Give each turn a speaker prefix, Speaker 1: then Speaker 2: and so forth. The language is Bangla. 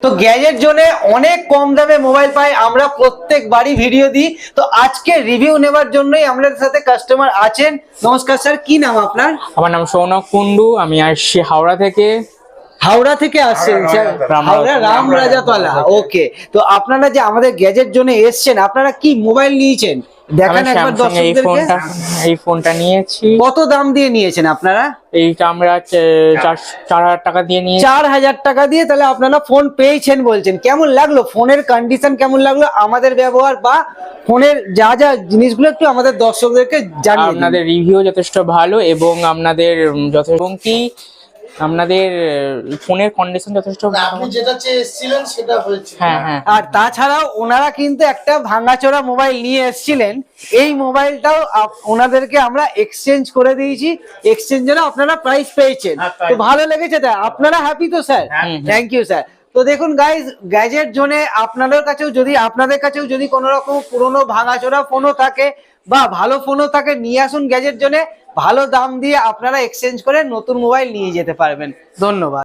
Speaker 1: তো গ্যাজেট জোনে অনেক কম দামে মোবাইল পাই, আমরা প্রত্যেকবারই ভিডিও দিই। তো আজকে রিভিউ নেবার জন্যই আমাদের সাথে কাস্টমার আছেন। নমস্কার স্যার, কি নাম আপনার?
Speaker 2: আমার নাম সৌনক কুন্ডু, আমি আসছি হাওড়া থেকে।
Speaker 1: হাওড়া থেকে আসছেন স্যার? হাওড়া রামরাজাতলা। ওকে, তো আপনারা যে আমাদের গ্যাজেট জোনে এসছেন, আপনারা কি মোবাইল নিয়েছেন দেখান
Speaker 2: আমি
Speaker 1: একবার
Speaker 2: স্যামসাং
Speaker 1: দর্শকদেরকে।
Speaker 2: এই ফোনটা নিয়েছি।
Speaker 1: কত দাম দিয়ে নিয়েছেন আপনারা?
Speaker 2: এইটা আমরা 4,000 টাকা দিয়ে নিয়েছি।
Speaker 1: 4,000 টাকা দিয়ে তাহলে আপনারা ফোন পেয়েছেন বলছেন। কেমন লাগলো ফোনের কন্ডিশন, কেমন লাগলো আমাদের ব্যবহার বা ফোনের যা যা জিনিসগুলো একটু আমাদের দর্শকদেরকে জানিয়ে দিন।
Speaker 2: আপনাদের রিভিউ যথেষ্ট ভালো এবং আপনাদের যথেষ্ট কি আপনাদের ফোনের কন্ডিশন যথেষ্ট ভালো।
Speaker 3: আপনি যেটা চেয়েছিলেন সেটা হয়েছে।
Speaker 2: হ্যাঁ হ্যাঁ।
Speaker 1: আর তাছাড়াও ওনারা কিন্তু একটা ভাঙাচোরা মোবাইল নিয়ে এসেছিলেন, এই মোবাইলটাও ওনাদেরকে আমরা এক্সচেঞ্জ করে দিয়েছি। এক্সচেঞ্জেরও আপনারা প্রাইস পেয়েছেন, তো ভালো লেগেছে। তাই আপনারা হ্যাপি তো স্যার? Thank you sir. তো দেখুন গাইজ, গ্যাজেট জোনে আপনাদের কাছেও যদি কোনো রকম পুরনো ভাঙাচোরা ফোনও থাকে বা ভালো ফোনও থাকে, নিয়ে আসুন গ্যাজেট জোনে। ভালো দাম দিয়ে আপনারা এক্সচেঞ্জ করে নতুন মোবাইল নিয়ে যেতে পারবেন। ধন্যবাদ।